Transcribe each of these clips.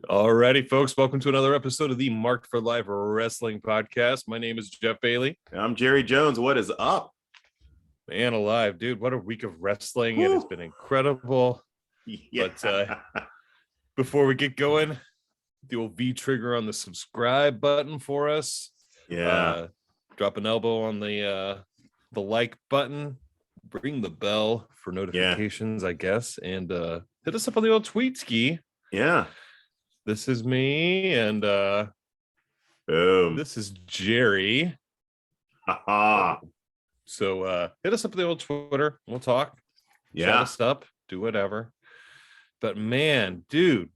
Alrighty, folks, welcome to another episode of the Marked for Live Wrestling Podcast. My name is Jeff Bailey. I'm Jerry Jones. What is up? Man alive, dude, what a week of wrestling. Woo. And it's been incredible. Yeah. But before we get going, the old V trigger on the subscribe button for us. Yeah. Drop an elbow on the like button. Ring the bell for notifications, I guess. And hit us up on the old tweet ski. Yeah. This is me, and Boom. this is Jerry. Ha-ha. So hit us up on the old Twitter. We'll talk. Chat us up. Do whatever. But man, dude,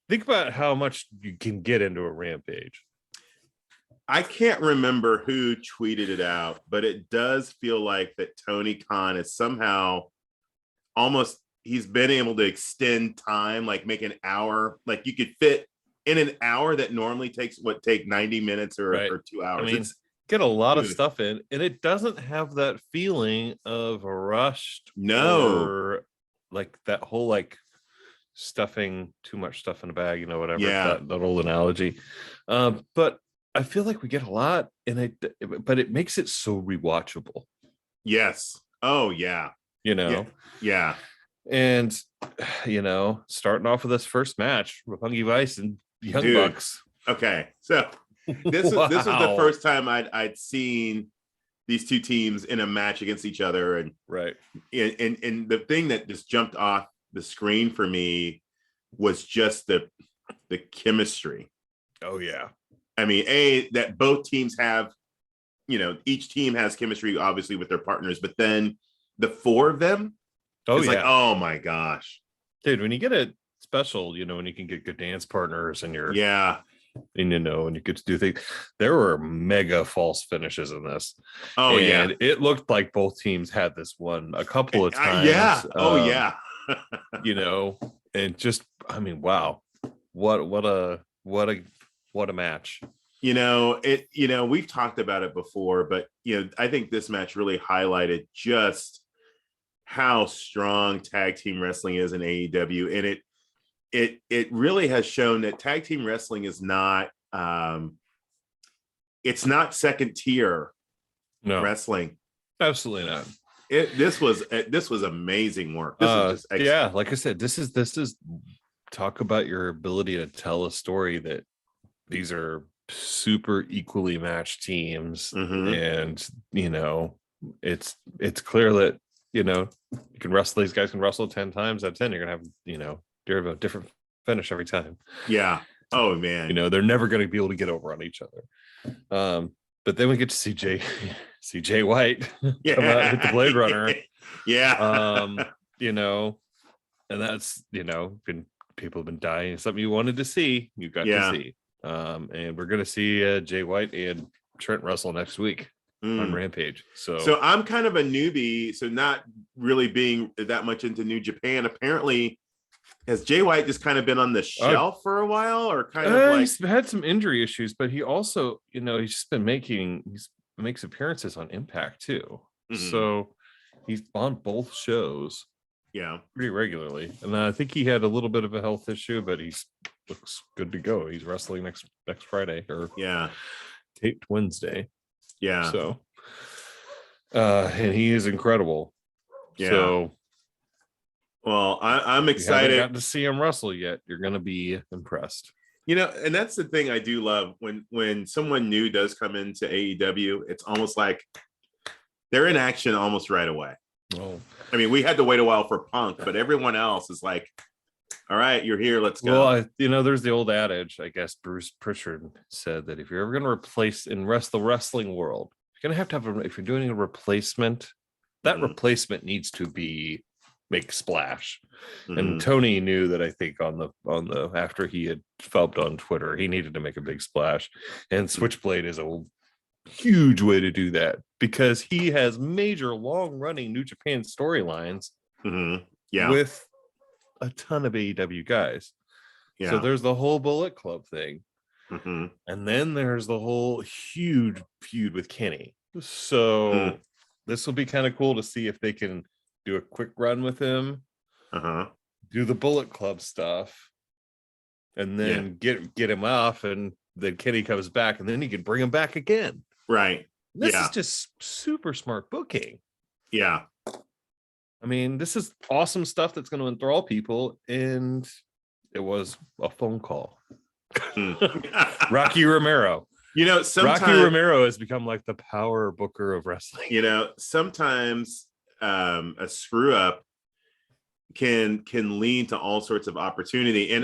think about how much you can get into a Rampage. I can't remember who tweeted it out, but it does feel like that Tony Khan is somehow almost, he's been able to extend time, like make an hour, like you could fit in an hour that normally take 90 minutes or 2 hours. I mean, get a lot of stuff in, and it doesn't have that feeling of rushed. No. Or like that whole like stuffing too much stuff in a bag, whatever. Yeah. That old analogy. But I feel like we get a lot, but it makes it so rewatchable. Yes. Oh yeah. Yeah. And starting off with this first match, Roppongi Vice and Young Bucks. Okay, so this was the first time I'd seen these two teams in a match against each other, and right. And the thing that just jumped off the screen for me was just the chemistry. Oh yeah. I mean, that both teams have, each team has chemistry, obviously, with their partners, but then the four of them, it's like, oh my gosh. Dude, when you get a special, when you can get good dance partners and you're and you get to do things, there were mega false finishes in this. Oh, and it looked like both teams had this one a couple of times. And just, I mean, wow. What a match. We've talked about it before, but I think this match really highlighted just how strong tag team wrestling is in AEW, and it really has shown that tag team wrestling is not it's not second tier wrestling. Absolutely not. This was amazing work. This was just like I said, this is talk about your ability to tell a story that these are super equally matched teams. And it's clear that you can wrestle, these guys can wrestle 10 times out of 10. You're gonna have you're a different finish every time. Yeah. Oh man. They're never going to be able to get over on each other. But then we get to see Jay White come out, hit the Blade Runner. And that's people have been dying. Something you wanted to see, you got to see. And we're going to see Jay White and Trent Russell next week on Rampage. So I'm kind of a newbie, so not really being that much into New Japan. Apparently, has Jay White just kind of been on the shelf for a while, or kind of like he's had some injury issues, but he also, he's just been makes appearances on Impact too. So he's on both shows pretty regularly, and I think he had a little bit of a health issue, but he looks good to go. He's wrestling next Friday, or taped Wednesday. So and he is incredible. So well, I'm excited. You haven't gotten to see him wrestle yet. You're going to be impressed. And that's the thing I do love when someone new does come into AEW. It's almost like they're in action almost right away. Oh, I mean, we had to wait a while for Punk, but everyone else is like, all right, you're here. Let's go. Well, there's the old adage, I guess Bruce Pritchard said, that if you're ever going to replace in the wrestling world, you're going to have if you're doing a replacement, that replacement needs to make splash. And Tony knew that. I think on the after he had fubbed on Twitter, he needed to make a big splash, and Switchblade is a huge way to do that, because he has major long-running New Japan storylines with a ton of AEW guys. So there's the whole Bullet Club thing, and then there's the whole huge feud with Kenny. So this will be kind of cool to see if they can do a quick run with him, do the Bullet Club stuff, and then get him off, and then Kenny comes back, and then he can bring him back again. Right. This is just super smart booking. Yeah. I mean, this is awesome stuff that's going to enthrall people, and it was a phone call. Rocky Romero. Sometimes Rocky Romero has become like the power booker of wrestling. Sometimes a screw up can lead to all sorts of opportunity. And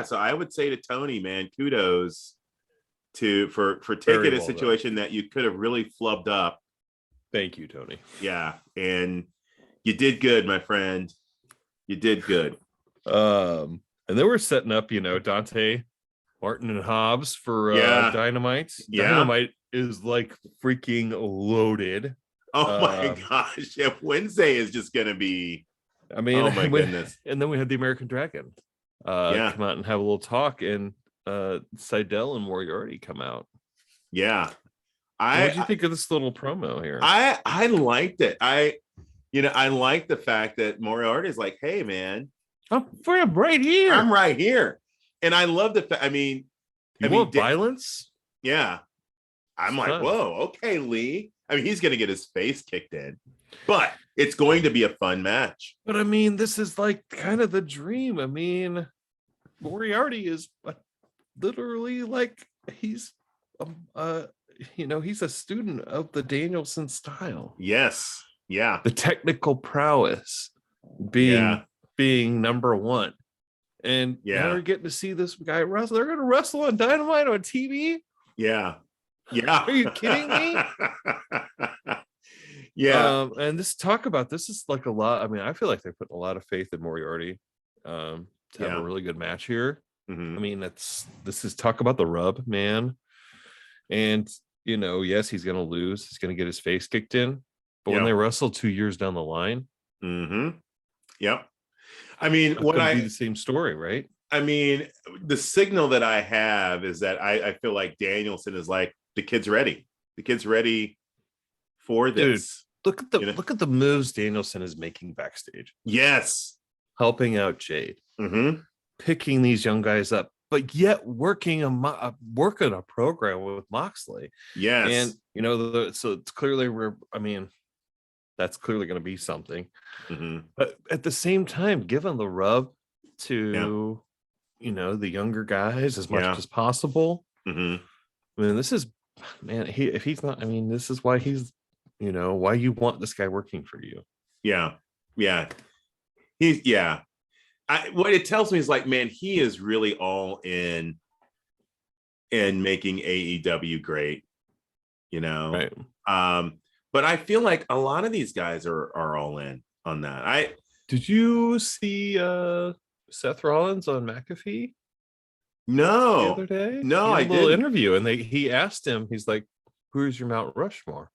so I would say to Tony, man, kudos for taking a situation that you could have really flubbed up. Thank you, Tony. Yeah, and you did good, my friend. You did good. And then we're setting up, Dante, Martin, and Hobbs for Dynamite. Yeah. Dynamite is like freaking loaded. Oh my gosh. Yeah, Wednesday is just gonna be, I mean, oh my goodness. And then we had the American Dragon come out and have a little talk, and Seidel and Moriarty come out. Yeah. What did you think of this little promo here? I liked it. I like the fact that Moriarty is like, hey man, I'm right here. I'm right here. And I love the fact, you want violence? Yeah. I'm like, whoa, okay, Lee. He's gonna get his face kicked in, but it's going to be a fun match. But this is like kind of the dream. Moriarty is literally like he's he's a student of the Danielson style. Yes. Yeah. The technical prowess being number one. And now we're getting to see this guy wrestle. They're going to wrestle on Dynamite on TV? Yeah. Yeah. Are you kidding me? Yeah. And this is like a lot. I feel like they're putting a lot of faith in Moriarty to have a really good match here. Mm-hmm. This is talk about the rub, man. And, yes, he's going to lose. He's going to get his face kicked in. But when they wrestle 2 years down the line. Mm-hmm. Yep. Be the same story, right? The signal that I have is that I feel like Danielson is like, the kid's ready. The kid's ready for this. Dude, look at the moves Danielson is making backstage. Yes. Helping out Jade. Mm-hmm. Picking these young guys up, but yet working a program with Moxley. Yes. And so it's clearly that's clearly going to be something. Mm-hmm. But at the same time, giving the rub to the younger guys as much as possible. Mm-hmm. This is, man, if he's not, this is why he's, why you want this guy working for you. Yeah. What it tells me is like, man, he is really all in making AEW great, Right. But I feel like a lot of these guys are all in on that. Did you see Seth Rollins on McAfee? No. The other day? No, I did. Interview, and he asked him, he's like, who's your Mount Rushmore?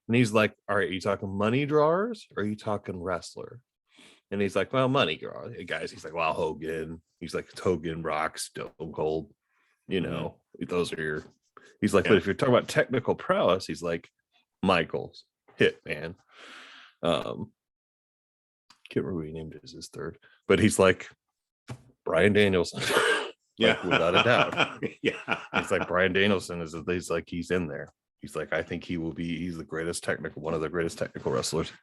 And he's like, all right, are you talking money drawers or are you talking wrestler? And he's like, well, money drawers, guys. He's like, well, Hogan. He's like, Hogan, Rock, Stone Cold. Those are your. He's like, but if you're talking about technical prowess, he's like, Michaels, Hitman. Can't remember who he named as his third, but he's like Bryan Danielson. Without a doubt. Yeah. It's like Bryan Danielson he's in there. He's like, I think he's the greatest one of the greatest technical wrestlers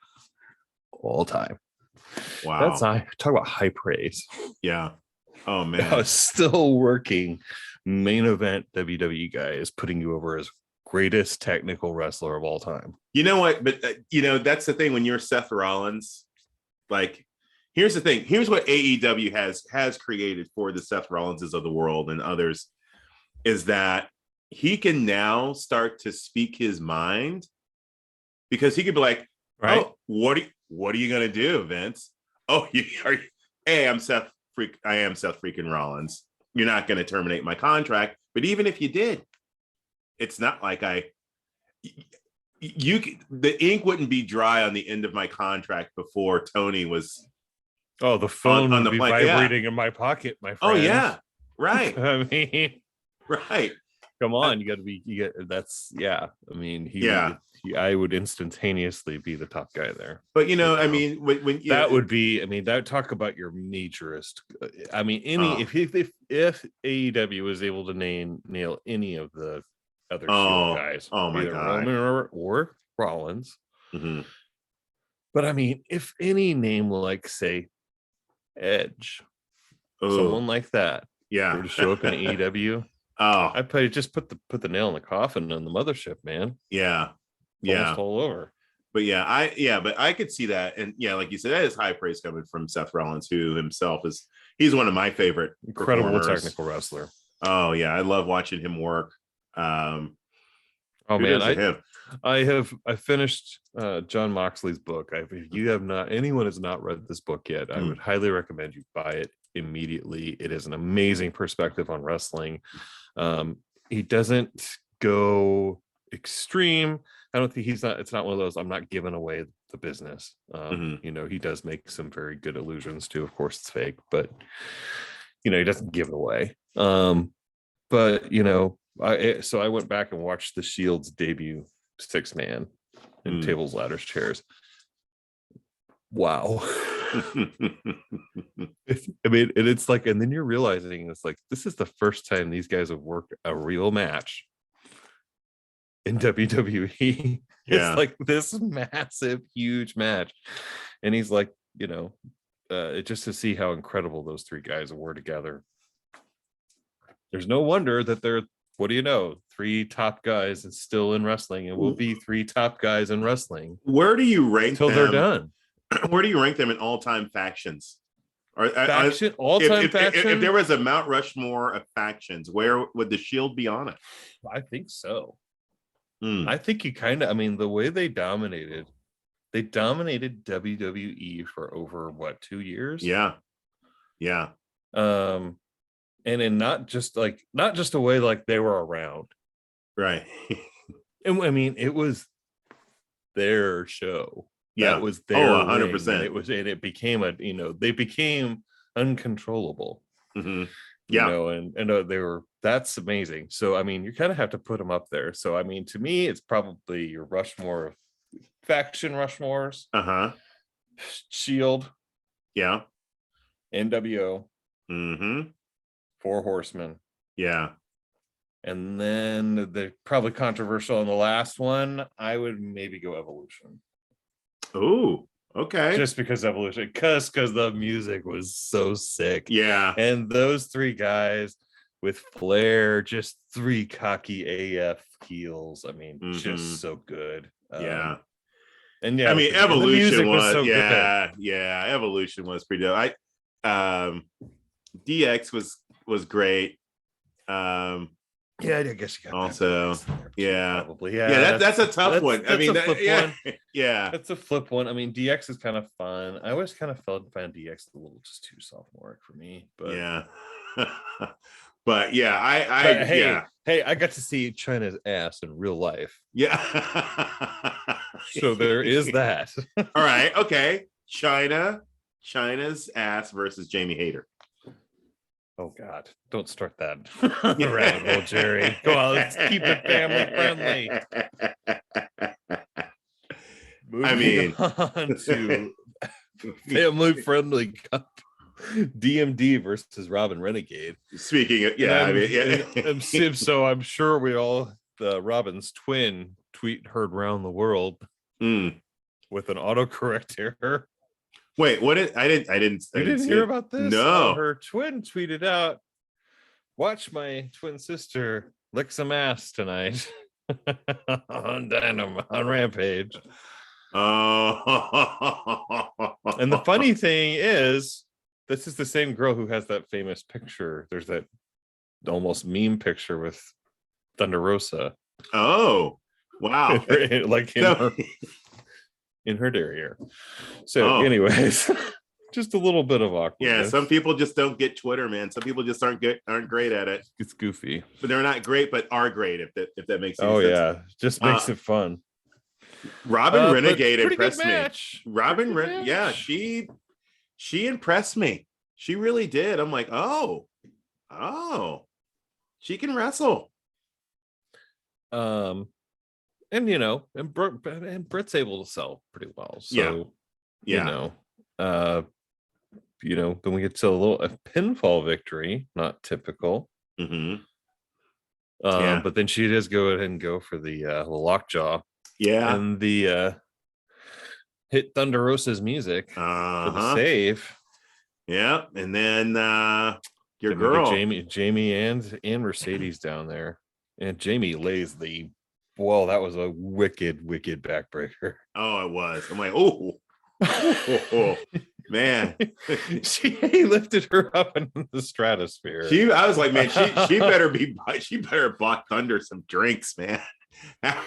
all time. Wow. Talk about high praise. Yeah. Oh man. I was still working main event WWE guy is putting you over as greatest technical wrestler of all time. You know what? But that's the thing when you're Seth Rollins. Like, here's the thing. Here's what AEW has created for the Seth Rollinses of the world and others, is that he can now start to speak his mind, because he could be like, right? Oh, what are you gonna do, Vince? Oh, hey, I am Seth freaking Rollins. You're not gonna terminate my contract, but even if you did, it's not like the ink wouldn't be dry on the end of my contract before Tony was. Oh, the phone would be vibrating in my pocket, my friend. Oh yeah, right. I mean, right. Come on, that's yeah. I mean, Yeah. I would instantaneously be the top guy there. But I mean, when that would be, I mean, that talk about your majorist. I mean, if AEW was able to nail any of the other Shield guys, oh my either God. Roman or Rollins. Mm-hmm. But I mean, if any name like, say, Edge, someone like that, were to show up in AEW, I'd probably just put the nail in the coffin on the mothership, man. Yeah. Almost all over. But but I could see that. And yeah, like you said, that is high praise coming from Seth Rollins, who himself he's one of my favorite incredible technical wrestler. Oh yeah, I love watching him work. Oh man, I finished John Moxley's book. If anyone has not read this book yet, I would highly recommend you buy it immediately. It is an amazing perspective on wrestling. He doesn't go extreme. I don't think it's not one of those, I'm not giving away the business. He does make some very good allusions to, of course it's fake, but he doesn't give it away. But I went back and watched the Shield's debut 6-man in tables, ladders, chairs. Wow. It's like, and then you're realizing it's like, this is the first time these guys have worked a real match in WWE. It's like this massive, huge match. And he's like, just to see how incredible those three guys were together. There's no wonder that they're, 3 top guys and still in wrestling, and will be 3 top guys in wrestling. Where do you rank until they're done? Where do you rank them in all-time factions? All-time faction? If there was a Mount Rushmore of factions, where would the Shield be on it? I think so. I think the way they dominated WWE for over 2 years? Yeah. And in not just a way like they were around. Right. And I mean, it was their show. Yeah. That was their 100%. It became they became uncontrollable. Mm-hmm. That's amazing. So I mean, you kind of have to put them up there. So I mean, to me, it's probably your Rushmore, faction Rushmores. Shield. Yeah. NWO. 4 Horsemen. Yeah. And then they're probably controversial on the last one. I would maybe go Evolution. Oh, okay. Just because Evolution, because the music was so sick. Yeah. And those 3 guys with Flair, just 3 cocky AF heels. I mean, just so good. Yeah. And yeah, I mean, Evolution was so good. Yeah. Evolution was pretty dope. DX was great. Yeah, I guess you got also that probably. That's a tough one. I mean, that's a flip one. I mean, DX is kind of fun. I always kind of found DX a little just too sophomoric for me, but yeah. But yeah, hey, I got to see China's ass in real life. Yeah. So there is that. All right, okay. China's ass versus Jamie Hayter. Oh God! Don't start that rabbit hole, Jerry. Go on, let's keep it family friendly. On to family friendly DMD versus Robin Renegade. Speaking of, so I'm sure we all Robin's twin heard round the world with an autocorrect error. Wait, what? I didn't hear about this? No. Her twin tweeted out, "Watch my twin sister lick some ass tonight on Rampage." Oh. And the funny thing is, this is the same girl who has that famous picture. There's that almost meme picture with Thunder Rosa. Oh, wow! In her derriere. So anyways, just a little bit of awkward. Yeah, some people just don't get Twitter, man. Some people just aren't great at it. It's goofy. But they're not great, but are great, if that makes any sense. Yeah. Just makes it fun. Robin Renegade impressed me. Robin Renegade, she impressed me. She really did. I'm like, oh, she can wrestle. And and Britt's able to sell pretty well. Yeah. So, Yeah. uh, then we get to a pinfall victory, not typical. Mm-hmm. Yeah. But then she does go ahead and go for the lockjaw. Yeah. And the hit Thunder Rosa's music for the save. Yeah. And then your Then we get girl. Jamie and Mercedes down there. And Jamie lays that was a wicked backbreaker. Oh, it was. I'm like, oh, man. He lifted her up into the stratosphere. I was like, man, she better buy Thunder some drinks, man.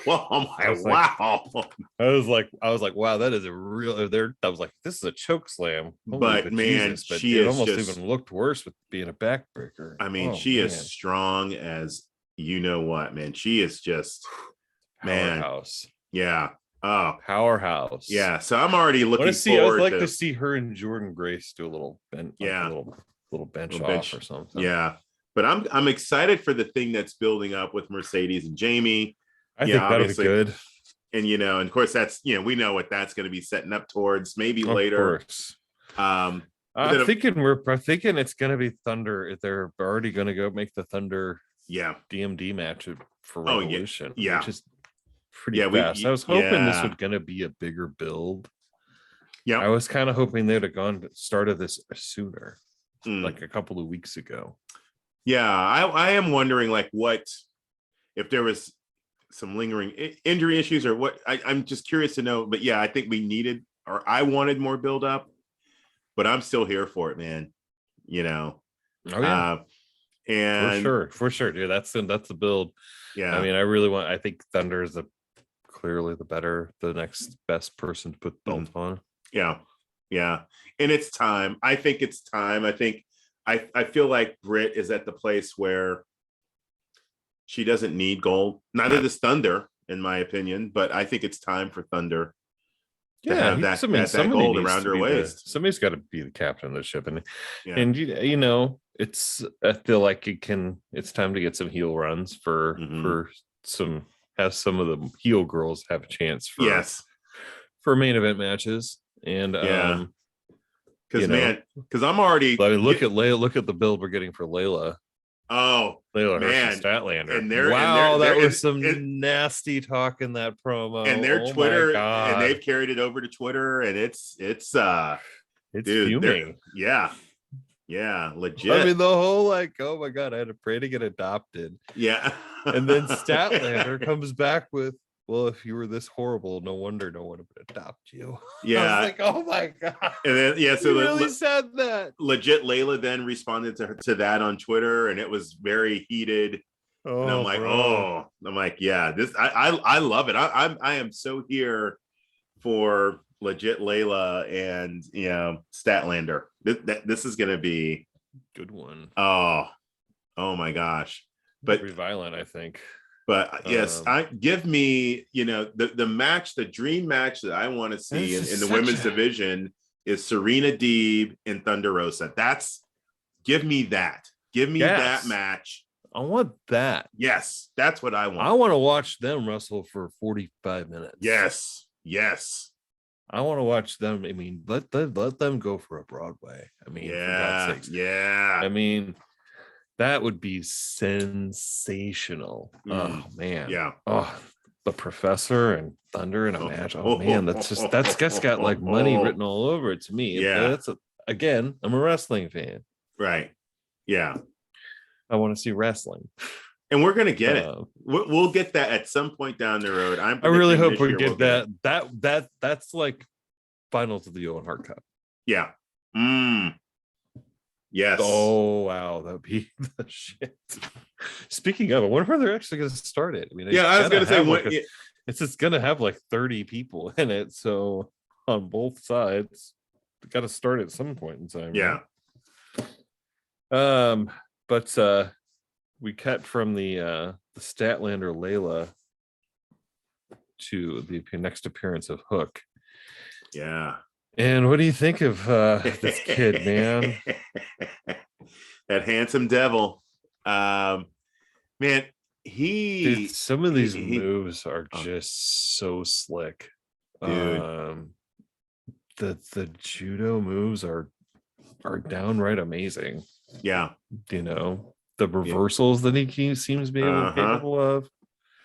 Well, I'm like, wow. I was like, wow, that is a real. I was like, this is a choke slam. But man, she it almost even looked worse with being a backbreaker. I mean, she is strong as you know what, man. She is just powerhouse. Yeah. Oh, powerhouse. Yeah. So I'm already looking forward. I would like to see her and Jordan Grace do a little bench. Yeah. Little bench off or something. Yeah. But I'm excited for the thing that's building up with Mercedes and Jamie. I think that'll be good. And and of course that's we know what that's going to be setting up towards maybe later. I'm thinking it's going to be Thunder. They're already going to go make the Thunder DMD match for Revolution. Yeah. Which is pretty fast. I was hoping this was going to be a bigger build. Yeah. I was kind of hoping they'd have started this sooner, like a couple of weeks ago. Yeah. I am wondering what if there was some lingering injury issues or what. I'm just curious to know. But yeah, I think I wanted more build up, but I'm still here for it, man. Oh yeah. And for sure, dude. That's the build. Yeah. I mean, I think Thunder is clearly the next best person to put the belt on. Yeah. Yeah. And it's time. I think it's time. I think I feel like Britt is at the place where she doesn't need gold. Neither does Thunder, in my opinion, but I think it's time for Thunder to have that gold around her waist. Somebody's got to be the captain of the ship. And I feel like it's time to get some heel runs for have some of the heel girls have a chance for main event matches. And because I'm already look at the build we're getting for Layla. Oh, Layla man, Statlander. And that was some nasty talk in that promo. And their Twitter, and they've carried it over to Twitter, and it's fuming. Yeah, legit. I mean, the whole oh my god, I had to pray to get adopted. Yeah, and then Statlander comes back with, well, if you were this horrible, no wonder no one would adopt you. Yeah. I was like, oh my god. And then so really said that. Legit Layla then responded to that on Twitter, and it was very heated. And I'm like, yeah, this I love it. I am so here for legit Layla and Statlander. This is gonna be good one. Oh my gosh. But pretty violent, I think. But yes, give me, the match, the dream match that I want to see in the women's division is Serena Deeb and Thunder Rosa. Give me that. Give me that match. I want that. Yes, that's what I want. I want to watch them wrestle for 45 minutes. Yes. I want to watch them. I mean, let them go for a Broadway. I mean, for God's sakes. Yeah. I mean, that would be sensational. Oh man. Yeah. Oh, the Professor and Thunder in a match. Oh man, that's got like money written all over it to me. Yeah. Again, I'm a wrestling fan. Right. Yeah. I want to see wrestling. And we're gonna get it. We'll get that at some point down the road. I really hope we get that. That's like finals of the Owen Hart Cup. Yeah. Yes. Oh wow, that'd be the shit. Speaking of, I wonder if they're actually going to start it. I mean, I was going to say it's just going to have like 30 people in it, so on both sides, they got to start at some point in time. Yeah. Right? But we cut from the Statlander Layla to the next appearance of Hook. Yeah. And what do you think of this kid, man? That handsome devil. Man, Dude, he some of these he moves are oh, just so slick. dude. The judo moves are downright amazing. Yeah. You know, the Yeah. reversals that seems to be Uh-huh. capable of.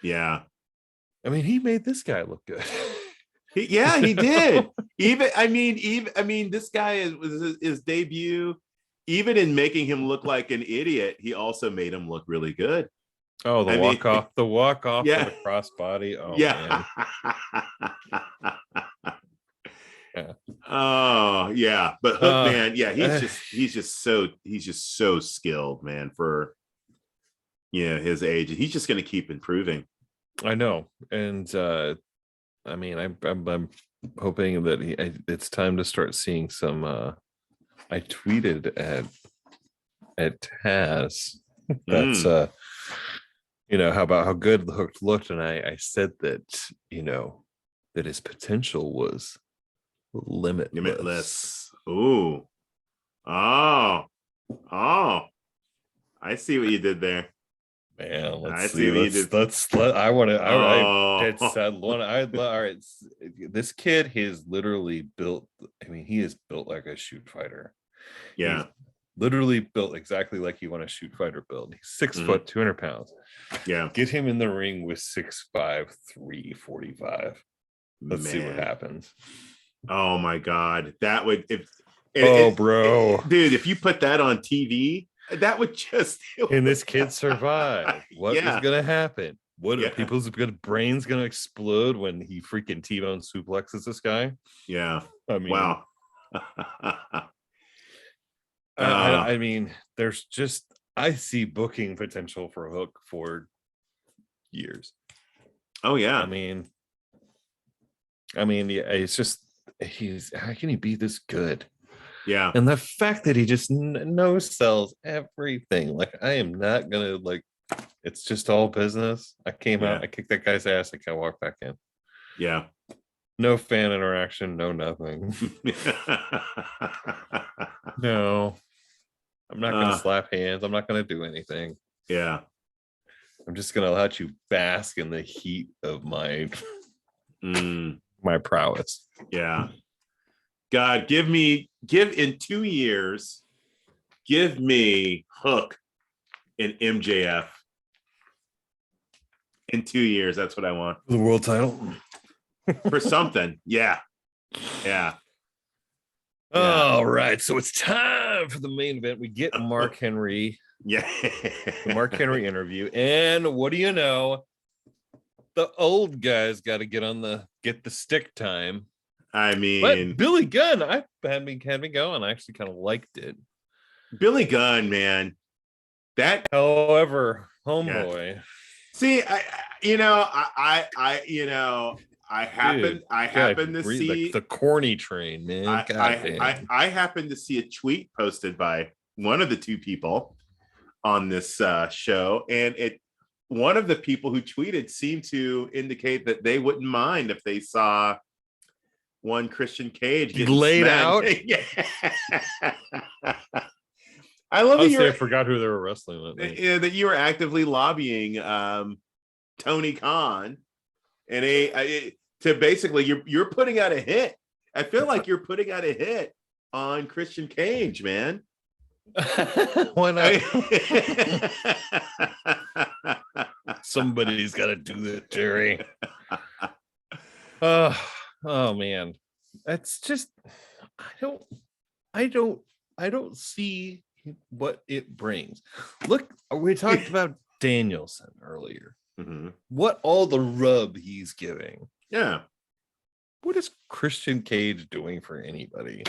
Yeah. I mean, he made this guy look good. Yeah, You he did. know? Even this guy was his debut. Even in making him look like an idiot, he also made him look really good. Oh, I mean, the walk off to yeah, the crossbody. Oh yeah. man, yeah. Oh, yeah. But Hook Uh, Man, yeah, he's just so skilled, man, for his age. He's just gonna keep improving. I know, and I mean, I'm hoping that it's time to start seeing some. I tweeted at Taz. That's Mm, how about how good the Hook looked, and I said that that his potential was limitless. limitless. Ooh. Oh. Oh. I see what you did there. Man, let's I see see. what you did. I want to. I dead Oh. sad. One. All right. This kid, he is literally built. I mean, he is built like a shoot fighter. He's Yeah. literally built exactly like you want a shoot fighter build. He's 6 foot, 200 pounds. Yeah. Get him in the ring with 6'5", 345. Let's see what Man. happens. Oh my God. That would Bro. dude, if you put that on TV, that would just Can this kid survive? What is yeah. gonna happen? What are Yeah. people's brains gonna explode when he freaking T-bone suplexes this guy? Yeah. I mean, Wow. I mean, there's just I see booking potential for Hook for years. Oh yeah. Yeah, it's just how can he be this good? Yeah. And the fact that he just no sells everything. Like, I am not gonna it's just all business. I came out, Yeah. I kicked that guy's ass, I can't walk back in. Yeah. No fan interaction, no nothing. No, I'm not gonna slap hands. I'm not gonna do anything. Yeah. I'm just gonna let you bask in the heat of my Mm, my prowess. yeah. God, give in 2 years, give me Hook and MJF in 2 years. That's what I want The world title. for something. Yeah. Yeah. All right, so it's time for the main event. We get Mark Henry. Yeah. The Mark Henry interview. And what do you know? The old guy's got to get the stick time. I mean, But Billy Gunn, I had me going. I actually kind of liked it. Billy Gunn, man. However, Yeah. homeboy. See, I happen to see the corny train, man. I happen to see a tweet posted by one of the two people on this show, and one of the people who tweeted seemed to indicate that they wouldn't mind if they saw one Christian Cage getting laid smacked. out. I love that I forgot who they were wrestling with. That you were actively lobbying Tony Khan and to basically you're putting out a hit. I feel like you're putting out a hit on Christian Cage, man. Why not? Somebody's got to do that, Jerry. Oh man, that's just I don't see what it brings. Look, we talked about Danielson earlier. Mm-hmm. What all the rub he's giving. Yeah. What is Christian Cage doing for anybody?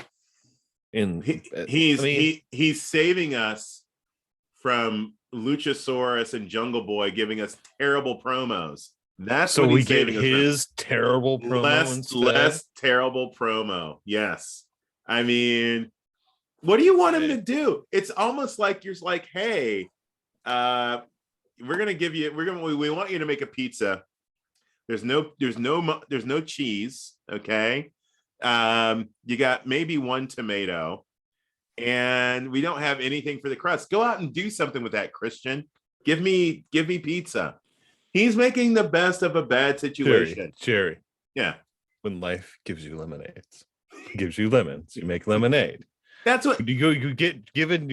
He's saving us from Luchasaurus and Jungle Boy giving us terrible promos. That's so what we get his terrible promo less terrible promo. Yes. I mean, what do you want him to do? It's almost like you're like, hey, we want you to make a pizza. There's no cheese. Okay. You got maybe one tomato, and we don't have anything for the crust. Go out and do something with that, Christian. Give me pizza. He's making the best of a bad situation. Jerry. Yeah. When life gives you lemonades, gives you lemons, you make lemonade. That's what you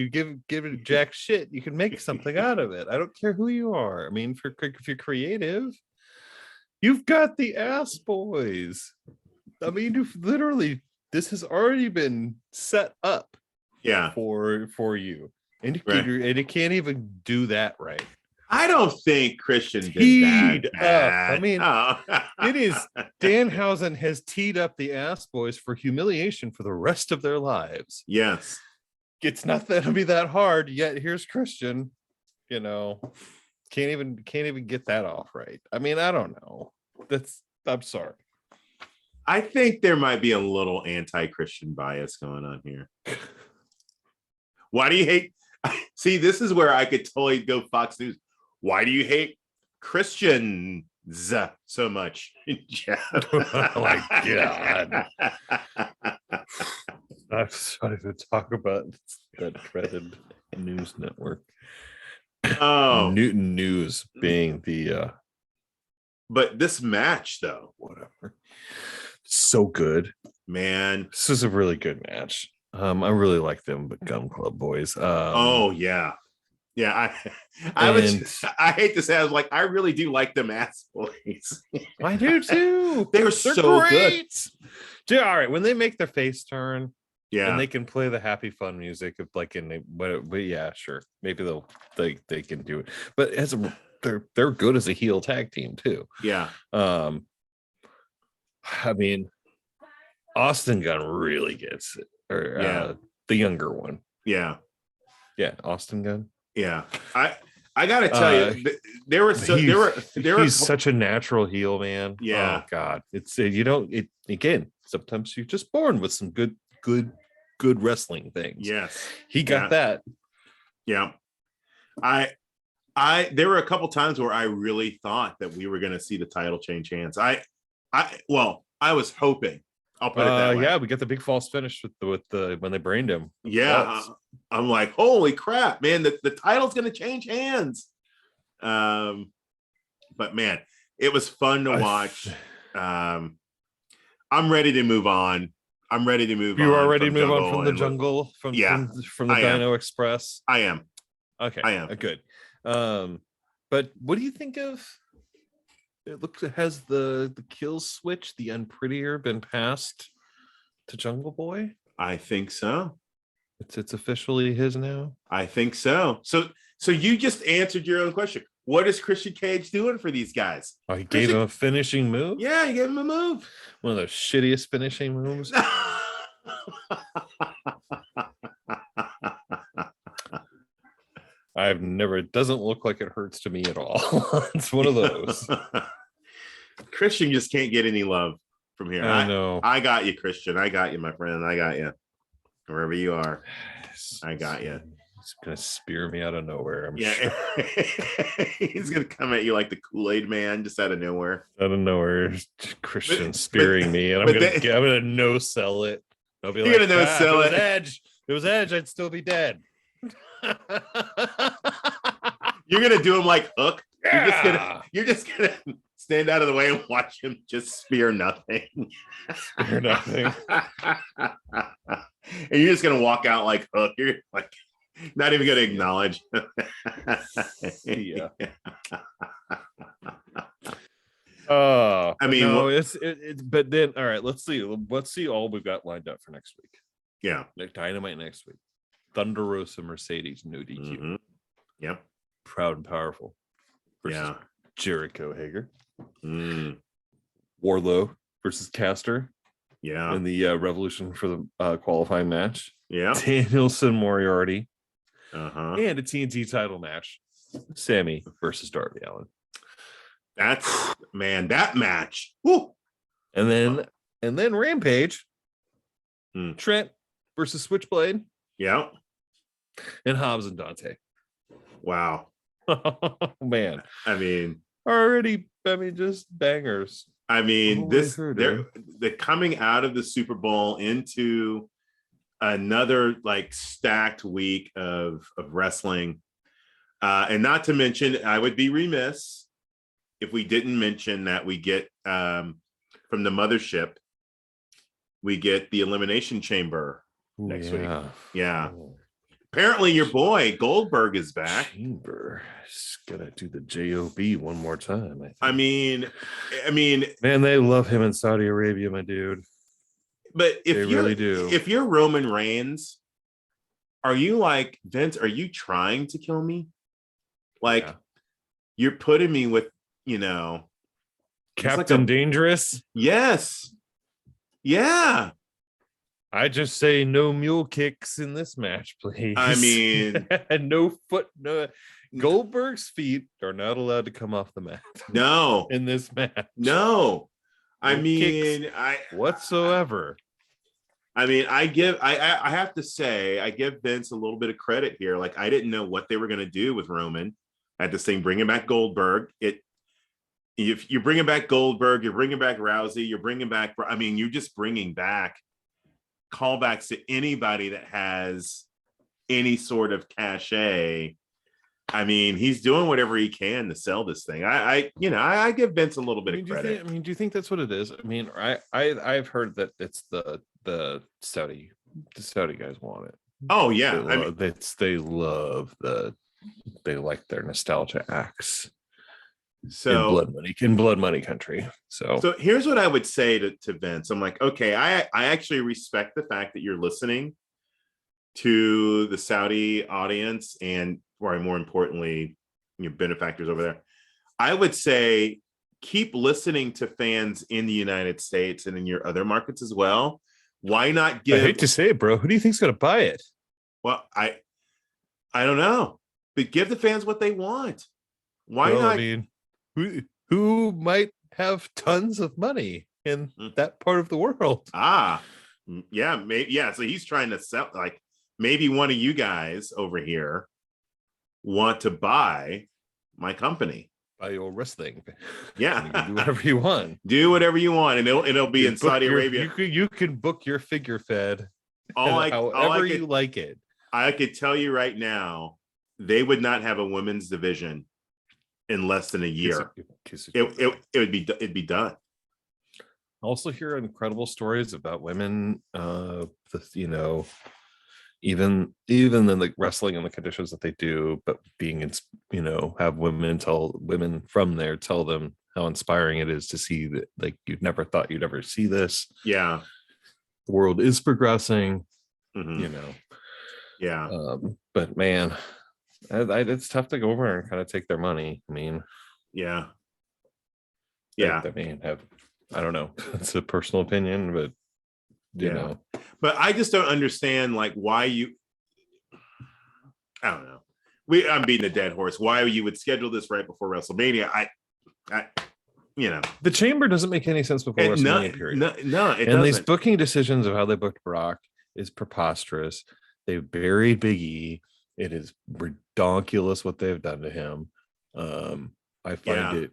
give jack shit. You can make something out of it. I don't care who you are. I mean, if you're creative, you've got the ass boys. I mean, you've literally, this has already been set up. Yeah. For you, and you can't even do that right. I don't think Christian did that. I mean, it is Danhausen has teed up the ass boys for humiliation for the rest of their lives. Yes. It's not going to be that hard, yet here's Christian, can't even get that off right. I mean, I don't know. I'm sorry. I think there might be a little anti-Christian bias going on here. Why do you hate? See, this is where I could totally go Fox News. Why do you hate Christians so much? Oh my God. I'm sorry to talk about that dreaded news network. Oh, Newton News being the but this match though, whatever, so good, man. This is a really good match. I really like them, but Gun Club boys. Oh yeah. I hate to say, I was like, I really do like them ass boys. I do too. They're so great. Dude, all right, when they make their face turn, yeah, and they can play the happy fun music of but yeah, sure, maybe they can do it. But they're good as a heel tag team too. Yeah. I mean, Austin Gunn really gets it. Or the younger one. Yeah. Austin Gunn. Yeah. I gotta tell you, he's such a natural heel, man. Yeah. Oh God. It's again, sometimes you're just born with some good wrestling things. Yes. He got that. Yeah. There were a couple times where I really thought that we were gonna see the title change hands. I was hoping. I'll put it that way. Yeah, we got the big false finish with the when they brained him. Yeah, I'm like, holy crap, man! The title's gonna change hands. But man, it was fun to watch. I'm ready to move on. I'm ready to move on. You are ready to move on from the jungle, from the Dino Express. I am. Okay, I am good. But what do you think of? It looks, has the kill switch, the unprettier, been passed to Jungle Boy? I think so. It's officially his now. I think so. So you just answered your own question. What is Christian Cage doing for these guys? Oh, he gave him a finishing move? Yeah, he gave him a move. One of those shittiest finishing moves. It doesn't look like it hurts to me at all. It's one of those. Christian just can't get any love from here. I know. I got you, Christian. I got you, my friend. I got you. Wherever you are. I got you. He's gonna spear me out of nowhere. I'm sure. He's gonna come at you like the Kool-Aid man, just out of nowhere. Out of nowhere, Christian spearing me, and I'm gonna no sell it. I'll be you're gonna no sell it. If it was Edge, I'd still be dead. You're gonna do him like Hook. Yeah. You're just gonna stand out of the way and watch him just spear nothing. Spear nothing. And you're just gonna walk out like Hook. You're like not even gonna acknowledge. Yeah. I mean, no, it's but then all right, let's see all we've got lined up for next week. Yeah. Dynamite next week. Thunder Rosa Mercedes, no DQ. Mm-hmm. Yep. Proud and Powerful versus Yeah. Jericho Hager. Mm. Warlow versus Caster. Yeah. In the Revolution for the qualifying match. Yeah. Danielson Moriarty. Uh-huh. And a TNT title match. Sammy versus Darby Allin. That's that match. Woo. And then Rampage. Trent versus Switchblade. Yeah. And Hobbs and Dante. Wow. Man. I mean, just bangers. I mean, they're coming out of the Super Bowl into another like stacked week of wrestling. And not to mention, I would be remiss if we didn't mention that we get from the mothership, we get the Elimination Chamber next week. Yeah. Oh. Apparently, your boy Goldberg is back. Chamber is gonna do the JOB one more time. I mean, man, they love him in Saudi Arabia, my dude. But if they really do, if you're Roman Reigns, are you like Vince? Are you trying to kill me? Like you're putting me with, Captain Dangerous. Yes. Yeah. I just say no mule kicks in this match, please. I mean, and no foot. No, Goldberg's feet are not allowed to come off the mat. No, in this match. No, I No mean, kicks whatsoever. I mean, I have to say, I give Vince a little bit of credit here. Like, I didn't know what they were going to do with Roman. I had to say, bringing back Goldberg. If you're bringing back Goldberg, you're bringing back Rousey, you're bringing back, I mean, you're just bringing back callbacks to anybody that has any sort of cachet. I mean, he's doing whatever he can to sell this thing. I give Vince a little bit of credit. Do you think that's what it is? I mean, I've heard that it's the Saudi guys want it. Oh yeah, they like their nostalgia acts. So in blood money country. So here's what I would say to Vince. I'm like, okay, I actually respect the fact that you're listening to the Saudi audience and, or more importantly, your benefactors over there. I would say keep listening to fans in the United States and in your other markets as well. Why not give? I hate to say it, bro. Who do you think's going to buy it? Well, I don't know, but give the fans what they want. Why not? I mean, who might have tons of money in that part of the world? Yeah, maybe. Yeah, so he's trying to sell, like, maybe one of you guys over here want to buy my company. Buy your wrestling. Yeah. You can do whatever you want. Do whatever you want, and it'll be in Saudi Arabia. You can book your figure fed however you like it. I could tell you right now, they would not have a women's division in less than a year. It'd be done. Also hear incredible stories about women, even in the wrestling and the conditions that they do, but being have women from there tell them how inspiring it is to see that, like, you'd never thought you'd ever see this. Yeah, the world is progressing. Yeah, but man, it's tough to go over and kind of take their money. I mean, yeah. I don't know. It's a personal opinion, but you know. But I just don't understand, like, why you. I don't know. I'm beating a dead horse. Why you would schedule this right before WrestleMania? The chamber doesn't make any sense before WrestleMania. Period. No, it doesn't. And these booking decisions of how they booked Brock is preposterous. They buried Big E. It is ridiculous what they've done to him. I find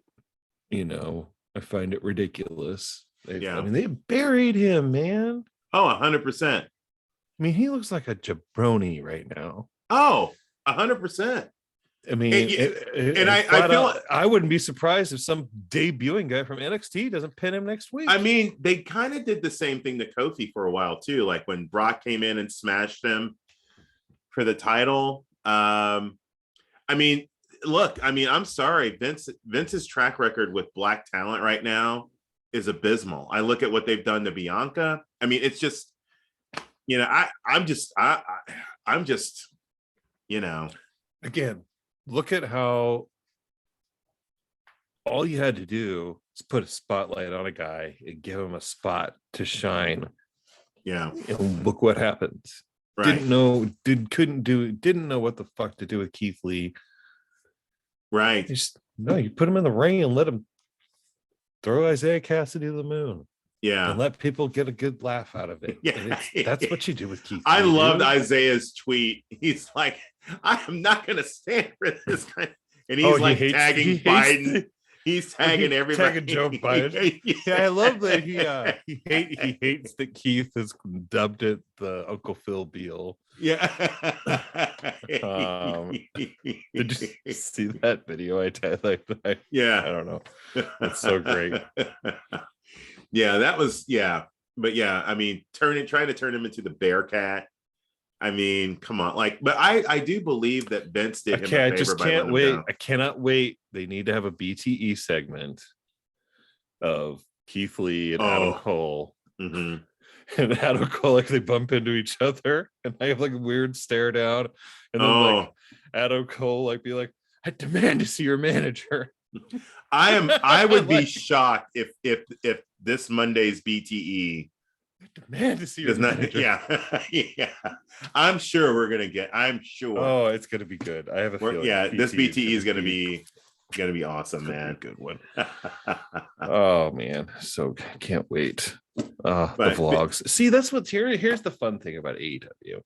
it ridiculous. I mean, they buried him, man. Oh, 100%. I mean, he looks like a jabroni right now. Oh, 100%. I mean, I feel I wouldn't be surprised if some debuting guy from NXT doesn't pin him next week. I mean, they kind of did the same thing to Kofi for a while too. Like when Brock came in and smashed him for the title. I mean, look, I'm sorry, Vince's track record with black talent right now is abysmal. I look at what they've done to Bianca. I mean, it's just, I'm just, again, look at how all you had to do is put a spotlight on a guy and give him a spot to shine. Yeah. And look what happens. Right. Didn't know what the fuck to do with Keith Lee. Right. You put him in the ring and let him throw Isaiah Cassidy to the moon. Yeah. And let people get a good laugh out of it. Yeah. That's what you do with Keith Lee. I loved Isaiah's tweet. He's like, I am not going to stand for this guy. And he's tagging Biden. He's tagging everybody. Tagging Joe Biden. Yeah, I love that he hates that Keith has dubbed it the Uncle Phil Beal. Yeah. Did you see that video? I don't know. It's so great. Yeah, that was but yeah, I mean, trying to turn him into the Bearcat. I mean, come on, like, but I do believe that Vince did him a favor. I just can't wait. I cannot wait. They need to have a BTE segment of Keith Lee and Adam Cole. Mm-hmm. And Adam Cole, like, they bump into each other and I have like a weird stare down. And then like Adam Cole like be like, I demand to see your manager. I would be shocked if this Monday's BTE demand to see your manager. Yeah. I'm sure we're gonna get. I'm sure. Oh, it's gonna be good. I have a feeling. Yeah, this BTE is gonna be awesome, man. Good one. Oh man, so can't wait. The vlogs. See, that's what's here. Here's the fun thing about AEW.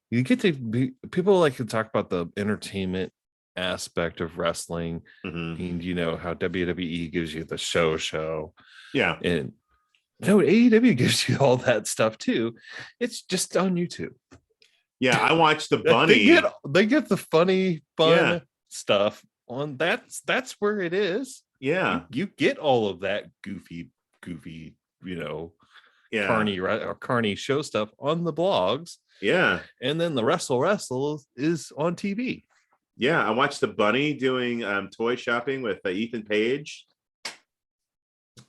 You get to people like to talk about the entertainment aspect of wrestling, and you know how WWE gives you the show. Yeah, and no, AEW gives you all that stuff too. It's just on YouTube. Yeah, I watched the bunny. They get the funny, fun stuff on that's where it is. Yeah, you get all of that goofy, you know, carny show stuff on the blogs. Yeah, and then the wrestle is on TV. Yeah, I watched the bunny doing toy shopping with Ethan Page.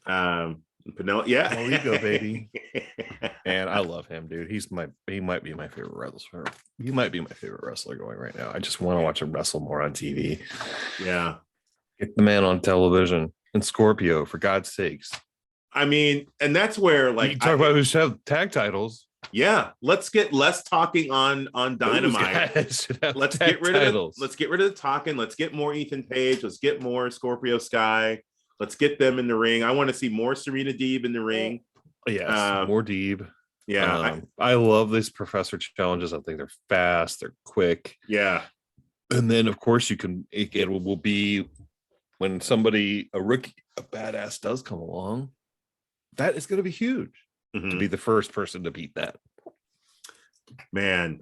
Penelope, there you go, baby. And I love him, dude. He might be my favorite wrestler. He might be my favorite wrestler going right now. I just want to watch him wrestle more on TV. Yeah, get the man on television. And Scorpio, for God's sakes. I mean, and that's where like you talk about who should have tag titles. Yeah, let's get less talking on Dynamite. Let's get rid of the talking. Let's get more Ethan Page. Let's get more Scorpio Sky. Let's get them in the ring. I want to see more Serena Deeb in the ring. Yes, more Deeb. Yeah, I love these professor challenges. I think they're fast, they're quick. Yeah, and then of course it will be when somebody, a rookie, a badass does come along. That is going to be huge. To be the first person to beat that, man.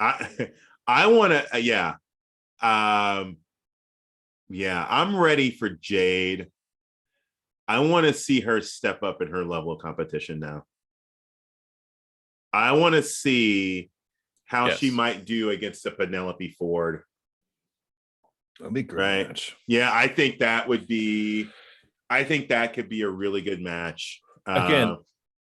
I want to I'm ready for Jade. I want to see her step up in her level of competition now. I want to see how she might do against a Penelope Ford. That'd be a great match. Yeah, I think that could be a really good match. Again,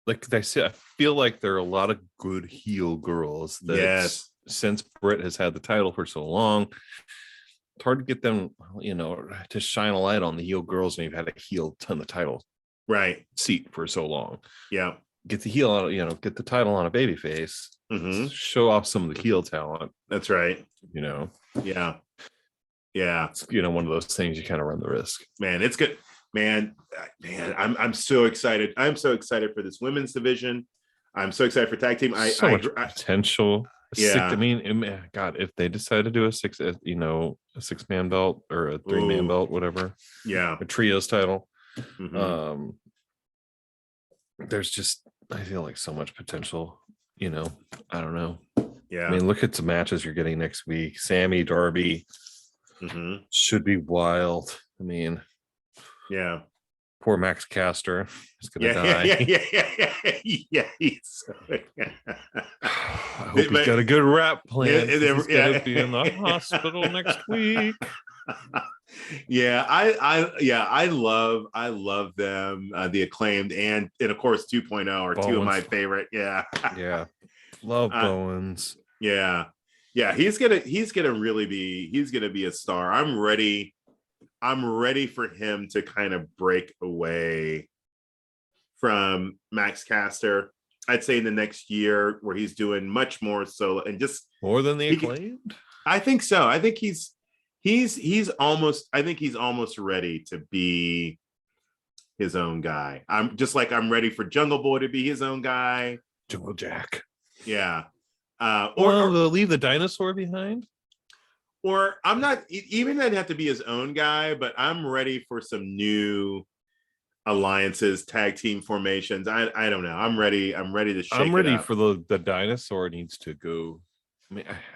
like I said, I feel like there are a lot of good heel girls that since Britt has had the title for so long, it's hard to get them, you know, to shine a light on the heel girls when you've had a heel ton the title seat for so long. Yeah. Get the heel on, you know, get the title on a baby face, show off some of the heel talent. That's right. You know. Yeah. Yeah. It's, you know, one of those things you kind of run the risk. Man, it's good. Man, I'm so excited. I'm so excited for this women's division. I'm so excited for tag team. So much potential. I mean, God, if they decide to do a 6-man belt or a 3-man belt, whatever. Yeah, a trios title. There's just, I feel like so much potential. You know, I don't know. Yeah, I mean, look at the matches you're getting next week. Sammy, Darby should be wild. I mean. Yeah, poor Max Caster is gonna die. Yeah. I hope he's got a good rap plan. He's gonna be in the hospital next week. Yeah, I love them. The Acclaimed and of course 2.0 are Bowens. Two of my favorite. Yeah, love Bowens. Yeah, he's gonna really be a star. I'm ready for him to kind of break away from Max Caster. I'd say in the next year where he's doing much more solo and just more than the Acclaimed. I think so. I think he's almost ready to be his own guy. I'm ready for Jungle Boy to be his own guy. Jungle Jack. Yeah. Or they'll leave the dinosaur behind. or I'm not even doesn't have to be his own guy, but I'm ready for some new alliances, tag team formations. I don't know. I'm ready. I'm ready to shake I'm ready it up. for the dinosaur needs to go.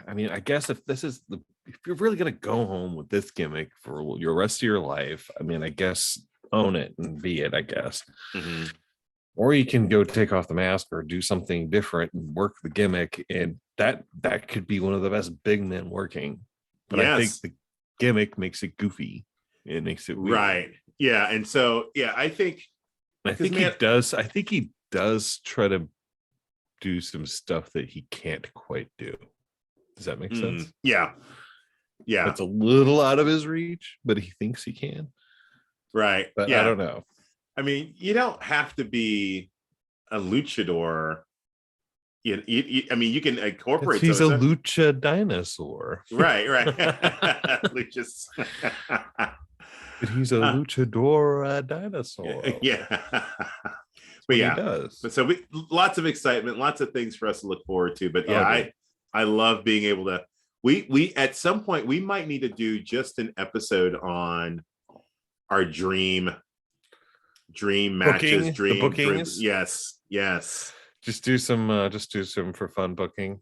I mean, I guess if this is if you're really gonna go home with this gimmick for your rest of your life, I mean, I guess own it and be it, I guess. Mhm. Or you can go take off the mask or do something different and work the gimmick, and that could be one of the best big men working. But I think Yes. the gimmick makes it goofy. It makes it weird. Right. Yeah. And so, yeah, I think And because, man, I think he does try to do some stuff that he can't quite do. Does that make sense? yeah. Yeah. That's a little out of his reach, but he thinks he can. Right. But Yeah. I don't know. I mean, you don't have to be a luchador. I mean, you can incorporate. He's a lucha dinosaur. Right. Luchas. But he's a luchador dinosaur. Yeah. But yeah, he does. But so lots of excitement, lots of things for us to look forward to. But yeah, I love being able to. We at some point we might need to do just an episode on our dream matches, the bookings. Yes. Just do some for fun booking.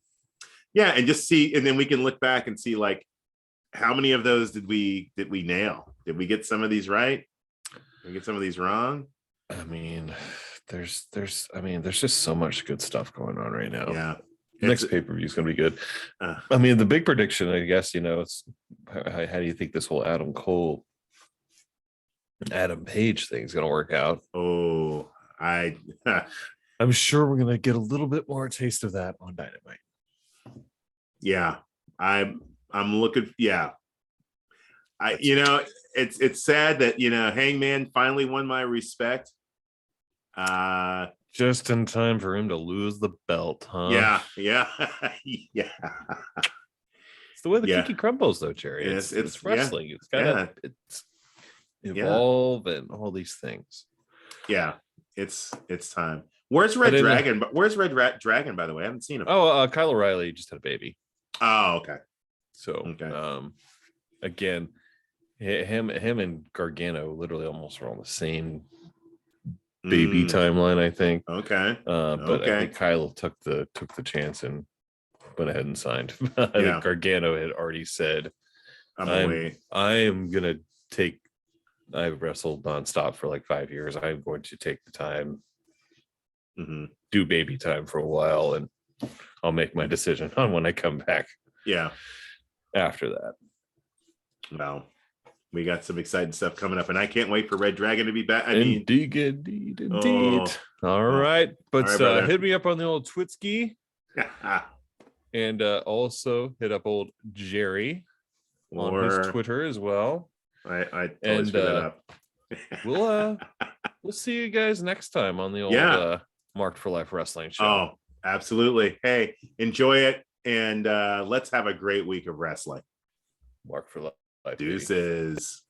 Yeah, and just see, and then we can look back and see like how many of those did we nail? Did we get some of these right? Did we get some of these wrong? I mean, there's just so much good stuff going on right now. Yeah. Next pay-per-view is going to be good. I mean, the big prediction, I guess, it's how do you think this whole Adam Cole, Adam Page thing is going to work out? Oh, I'm sure we're going to get a little bit more taste of that on Dynamite. Yeah, I'm looking. Yeah, it's sad that Hangman finally won my respect. Just in time for him to lose the belt, huh? Yeah. It's the way the cookie crumbles, though, Jerry. It's wrestling. Yeah. It's gotta evolve and all these things. Yeah, it's time. Where's Red Dragon? Where's Red Dragon? By the way, I haven't seen him. Oh, Kyle O'Reilly just had a baby. Oh, okay. So, again, him and Gargano literally almost were on the same baby timeline, I think. Okay. But I think Kyle took the chance and went ahead and signed. I think Gargano had already said, I've wrestled nonstop for like 5 years. I'm going to take the time, do baby time for a while, and I'll make my decision on when I come back. Yeah. After that. Well, we got some exciting stuff coming up, and I can't wait for Red Dragon to be back. Indeed. All right. But hit me up on the old Twitski. And also hit up old Jerry on his Twitter as well. I totally screwed that up. We'll see you guys next time on the old Marked for Life Wrestling show. Oh, absolutely. Hey, enjoy it, and let's have a great week of wrestling. Marked for Life. Deuces.